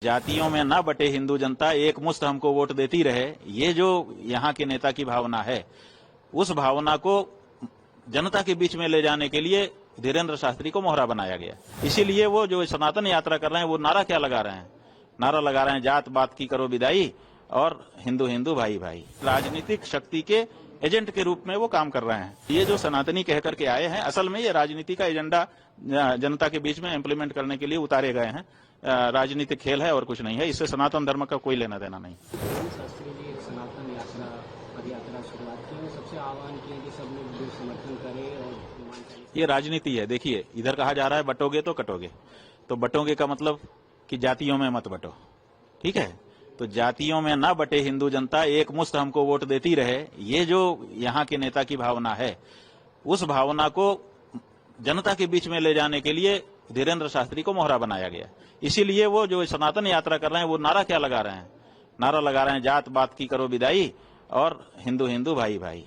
जातियों में न बटे हिंदू जनता, एक मुश्त हमको वोट देती रहे, ये जो यहाँ के नेता की भावना है, उस भावना को जनता के बीच में ले जाने के लिए धीरेन्द्र शास्त्री को मोहरा बनाया गया। इसीलिए वो जो सनातन यात्रा कर रहे हैं, वो नारा क्या लगा रहे हैं? नारा लगा रहे हैं, जात बात की करो विदाई और हिंदू हिंदू भाई भाई। राजनीतिक शक्ति के एजेंट के रूप में वो काम कर रहे हैं। ये जो सनातनी कह करके आए हैं, असल में ये राजनीति का एजेंडा जनता के बीच में इम्प्लीमेंट करने के लिए उतारे गए हैं। राजनीतिक खेल है और कुछ नहीं है। इससे सनातन धर्म का कोई लेना देना नहीं। शास्त्री जी एक सनातन यात्रा पद यात्रा शुरुआत की, सबसे आह्वान किए कि सब लोग समर्थन करें और ये राजनीति है। देखिए, इधर कहा जा रहा है बटोगे तो कटोगे, तो बटोगे का मतलब कि जातियों में मत बटो, ठीक है? तो जातियों में न बटे हिंदू जनता, एक मुश्त हमको वोट देती रहे, ये जो यहाँ के नेता की भावना है, उस भावना को जनता के बीच में ले जाने के लिए धीरेन्द्र शास्त्री को मोहरा बनाया गया। इसीलिए वो जो सनातन यात्रा कर रहे हैं, वो नारा क्या लगा रहे हैं? नारा लगा रहे हैं, जात बात की करो विदाई और हिंदू हिंदू भाई भाई।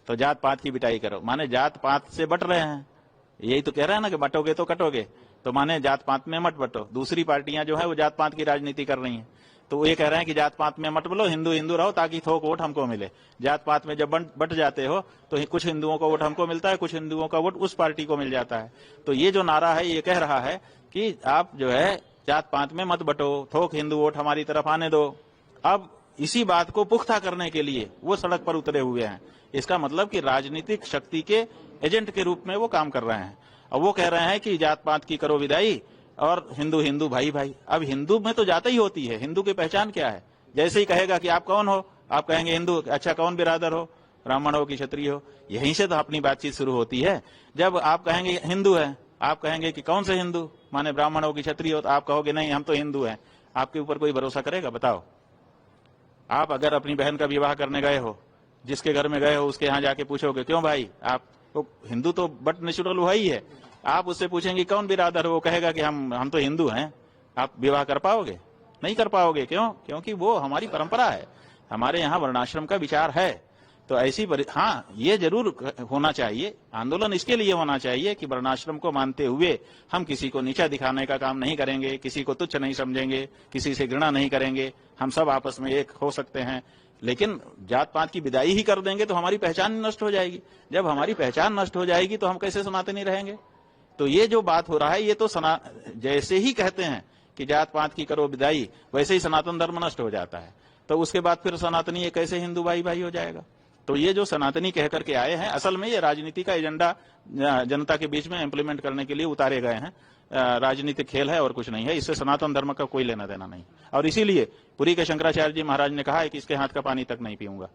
तो जात पात की बिटाई करो, माने जात पात से बट रहे हैं। यही तो कह रहे हैं ना कि बटोगे तो कटोगे, तो माने जात पात में मत बटो। दूसरी पार्टियां जो है वो जात पात की राजनीति कर रही हैं, तो वो ये कह रहे हैं कि जात पात में मत बोलो, हिंदू हिंदू रहो ताकि थोक वोट हमको मिले। जात पात में जब बट जाते हो तो कुछ हिंदुओं का वोट हमको मिलता है, कुछ हिंदुओं का वोट उस पार्टी को मिल जाता है। तो ये जो नारा है, ये कह रहा है कि आप जो है जात पात में मत बटो, थोक हिंदू वोट हमारी तरफ आने दो। अब इसी बात को पुख्ता करने के लिए वो सड़क पर उतरे हुए हैं। इसका मतलब कि राजनीतिक शक्ति के एजेंट के रूप में वो काम कर रहे हैं। और वो कह रहे हैं कि जात पात की करो विदाई और हिंदू हिंदू भाई भाई। अब हिंदू में तो जाति ही होती है, हिंदू की पहचान क्या है? जैसे ही कहेगा कि आप कौन हो, आप कहेंगे हिंदू। अच्छा, कौन बिरादर हो? ब्राह्मण हो कि क्षत्रिय हो? यहीं से तो अपनी बातचीत शुरू होती है। जब आप कहेंगे हिंदू है, आप कहेंगे कि कौन से हिंदू, माने ब्राह्मण हो कि क्षत्रिय हो, तो आप कहोगे नहीं हम तो हिंदू हैं। आपके ऊपर कोई भरोसा करेगा? बताओ। आप अगर अपनी बहन का विवाह करने गए हो, जिसके घर में गए हो उसके यहाँ जाके पूछोगे क्यों भाई, आप तो हिंदू तो बट नेचुरल हुआ ही है। आप उससे पूछेंगे कौन बिरादर हो, वो कहेगा कि हम तो हिंदू हैं। आप विवाह कर पाओगे? नहीं कर पाओगे। क्यों? क्योंकि वो हमारी परंपरा है, हमारे यहाँ वर्णाश्रम का विचार है। तो ऐसी हाँ, ये जरूर होना चाहिए, आंदोलन इसके लिए होना चाहिए कि वर्णाश्रम को मानते हुए हम किसी को नीचा दिखाने का काम नहीं करेंगे, किसी को तुच्छ नहीं समझेंगे, किसी से घृणा नहीं करेंगे। हम सब आपस में एक हो सकते हैं, लेकिन जात पात की विदाई ही कर देंगे तो हमारी पहचान नष्ट हो जाएगी। जब हमारी पहचान नष्ट हो जाएगी तो हम कैसे सनातनी रहेंगे? तो ये जो बात हो रहा है, ये तो जैसे ही कहते हैं कि जात पात की करो विदाई, वैसे ही सनातन धर्म नष्ट हो जाता है। तो उसके बाद फिर सनातनी ये कैसे हिंदू भाई भाई हो जाएगा? तो ये जो सनातनी कह करके आए हैं, असल में ये राजनीति का एजेंडा जनता के बीच में इम्प्लीमेंट करने के लिए उतारे गए हैं। राजनीतिक खेल है और कुछ नहीं है। इससे सनातन धर्म का कोई लेना देना नहीं। और इसीलिए पुरी के शंकराचार्य जी महाराज ने कहा है कि इसके हाथ का पानी तक नहीं पीऊंगा।